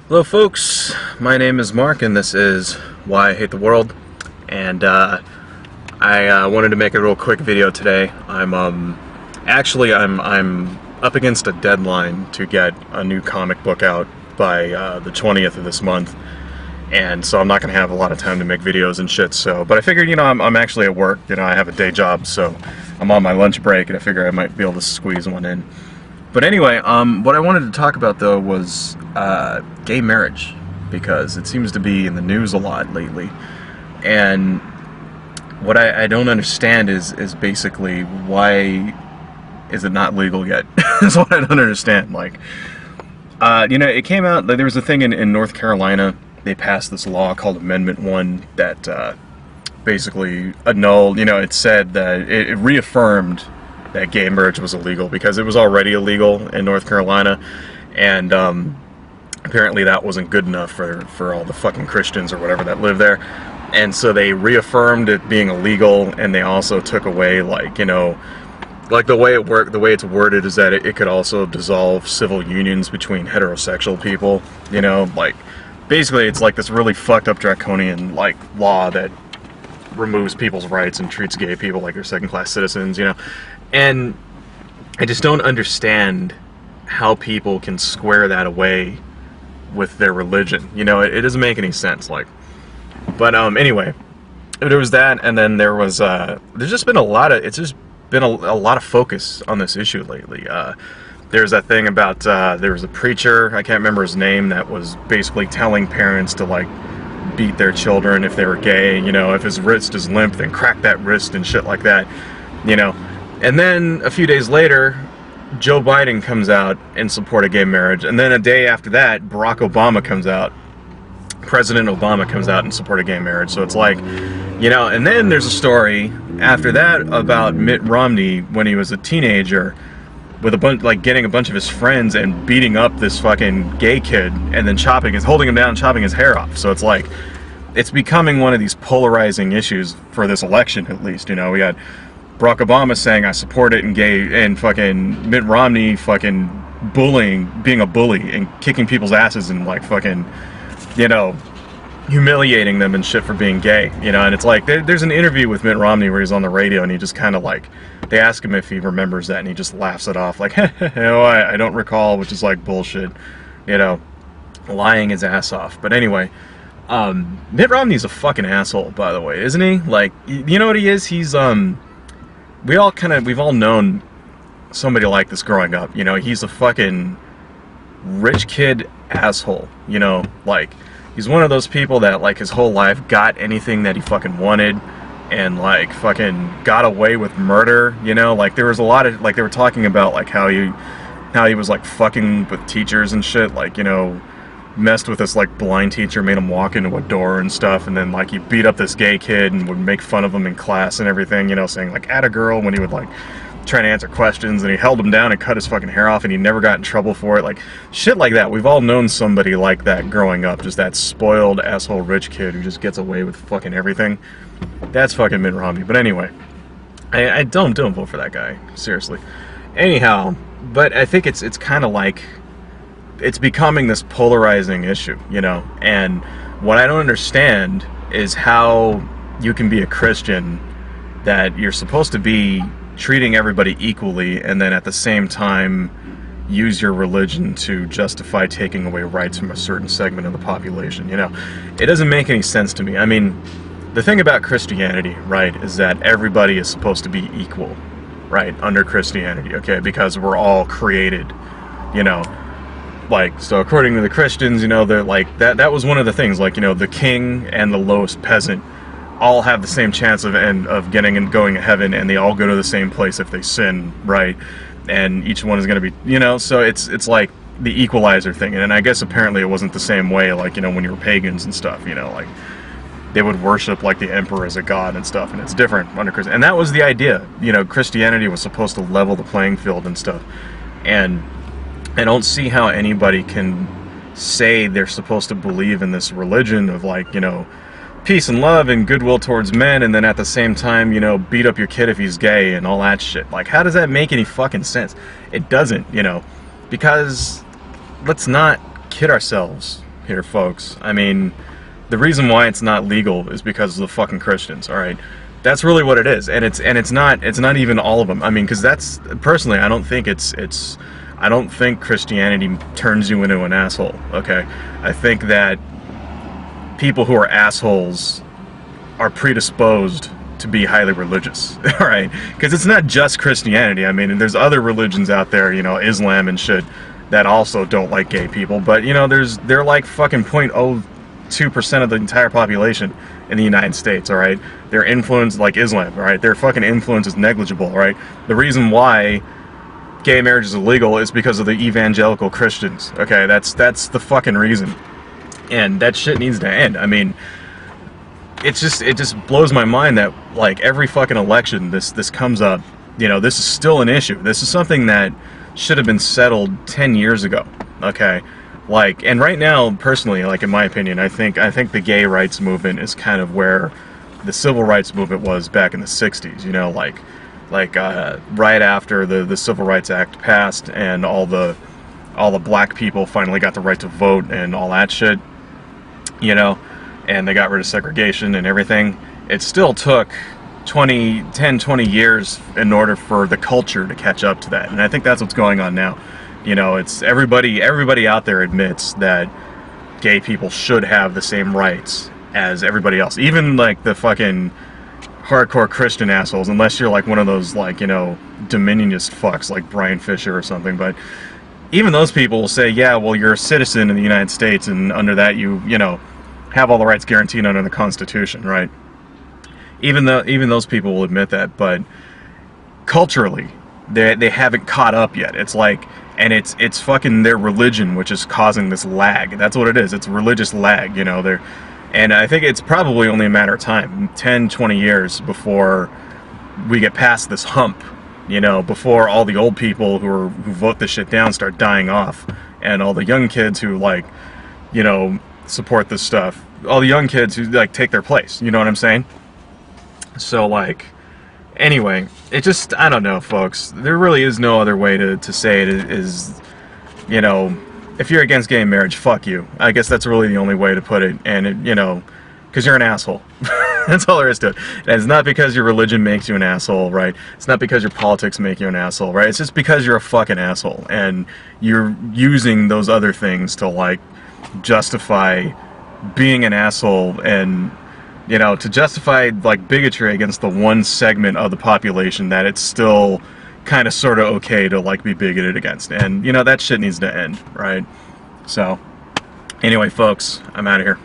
Hello folks, my name is Mark and this is Why I Hate the World, and I wanted to make a real quick video today. I'm up against a deadline to get a new comic book out by the 20th of this month, and so I'm not going to have a lot of time to make videos and shit, but I figured, I'm actually at work, I have a day job, so I'm on my lunch break and I figure I might be able to squeeze one in. But anyway, what I wanted to talk about though was gay marriage, because it seems to be in the news a lot lately. And what I don't understand is basically, why is it not legal yet? That's what I don't understand. It came out, there was a thing in North Carolina. They passed this law called Amendment 1 that basically annulled, it said that it reaffirmed that gay marriage was illegal, because it was already illegal in North Carolina, and apparently that wasn't good enough for all the fucking Christians or whatever that live there, and so they reaffirmed it being illegal, and they also took away, the way it worked, the way it's worded is that it could also dissolve civil unions between heterosexual people, basically it's like this really fucked up draconian law that removes people's rights and treats gay people like they're second-class citizens, and I just don't understand how people can square that away with their religion. It doesn't make any sense. But anyway, there was that, and then there was there's just been a lot of a lot of focus on this issue lately. There's that thing about there was a preacher, I can't remember his name, that was basically telling parents to beat their children if they were gay. If his wrist is limp, then crack that wrist and shit like that. And then a few days later, Joe Biden comes out in support of gay marriage, and then a day after that, Barack Obama comes out, President Obama comes out in support of gay marriage. So it's and then there's a story after that about Mitt Romney when he was a teenager, with a bunch, getting a bunch of his friends and beating up this fucking gay kid, and then holding him down and chopping his hair off. So it's becoming one of these polarizing issues for this election, at least. We got Barack Obama saying I support it, and fucking Mitt Romney fucking being a bully and kicking people's asses and humiliating them and shit for being gay, and it's there's an interview with Mitt Romney where he's on the radio, and he just kind of they ask him if he remembers that, and he just laughs it off I don't recall, which is bullshit, lying his ass off. But anyway, Mitt Romney's a fucking asshole, by the way, isn't he? You know what he is? He's we've all known somebody like this growing up. He's a fucking rich kid asshole. He's one of those people that his whole life got anything that he fucking wanted, and fucking got away with murder. There was a lot of they were talking about how he was fucking with teachers and shit, messed with this blind teacher, made him walk into a door and stuff, and then he beat up this gay kid and would make fun of him in class and everything, saying "atta girl" when he would try to answer questions, and he held him down and cut his fucking hair off, and he never got in trouble for it. Shit like that. We've all known somebody like that growing up, just that spoiled asshole rich kid who just gets away with fucking everything. That's fucking Mitt Romney. But anyway, I don't vote for that guy, seriously. Anyhow, but I think it's kind of it's becoming this polarizing issue, and what I don't understand is how you can be a Christian, that you're supposed to be treating everybody equally, and then at the same time use your religion to justify taking away rights from a certain segment of the population. It doesn't make any sense to me. I mean, the thing about Christianity, right, is that everybody is supposed to be equal, right, under Christianity, okay, because we're all created, so according to the Christians, they're that was one of the things, the king and the lowest peasant all have the same chance of getting and going to heaven, and they all go to the same place if they sin, right? And each one is going to be, so it's the equalizer thing. And I guess apparently it wasn't the same way, when you were pagans and stuff, they would worship the emperor as a god and stuff, and it's different under Christianity. And that was the idea, Christianity was supposed to level the playing field and stuff. And I don't see how anybody can say they're supposed to believe in this religion of peace and love and goodwill towards men, and then at the same time, beat up your kid if he's gay and all that shit. How does that make any fucking sense? It doesn't, because let's not kid ourselves here, folks. I mean, the reason why it's not legal is because of the fucking Christians, all right? That's really what it is, and it's not even all of them. I mean, because that's, personally, I don't think I don't think Christianity turns you into an asshole, okay? I think that people who are assholes are predisposed to be highly religious, all right? Because it's not just Christianity. I mean, there's other religions out there, you know, Islam and shit, that also don't like gay people. But, you know, they're like fucking 0.02% of the entire population in the United States, all right? Their influence, like Islam, all right? Their fucking influence is negligible, all right? The reason why gay marriage is illegal is because of the evangelical Christians, okay? That's the fucking reason. And that shit needs to end. I mean, it just blows my mind that, like, every fucking election this comes up. You know, this is still an issue. This is something that should have been settled 10 years ago, okay? Like, and right now, personally, like, in my opinion, I think the gay rights movement is kind of where the civil rights movement was back in the 60s, you know, like right after the Civil Rights Act passed and all the black people finally got the right to vote and all that shit, you know, and they got rid of segregation and everything. It still took 10, 20 years in order for the culture to catch up to that. And I think that's what's going on now. You know, it's everybody out there admits that gay people should have the same rights as everybody else. Even, like, the fucking hardcore Christian assholes, unless you're, like, one of those, like, you know, dominionist fucks like Brian Fisher or something. But even those people will say, yeah, well, you're a citizen in the United States, and under that you know, have all the rights guaranteed under the Constitution, right? Even those people will admit that, but culturally, they haven't caught up yet. It's like, and it's fucking their religion which is causing this lag. That's what it is. It's religious lag, you know. And I think it's probably only a matter of time, 10, 20 years before we get past this hump, you know, before all the old people who vote this shit down start dying off, and all the young kids who, like, you know, support this stuff, all the young kids who, like, take their place, you know what I'm saying? So, like, anyway, it just, I don't know, folks. There really is no other way to say it is, you know, if you're against gay marriage, fuck you. I guess that's really the only way to put it. And, it, you know, because you're an asshole. That's all there is to it. And it's not because your religion makes you an asshole, right? It's not because your politics make you an asshole, right? It's just because you're a fucking asshole. And you're using those other things to, like, justify being an asshole, and, you know, to justify, like, bigotry against the one segment of the population that it's still kind of sort of okay to, like, be bigoted against. And, you know, that shit needs to end, right? So, anyway, folks, I'm out of here.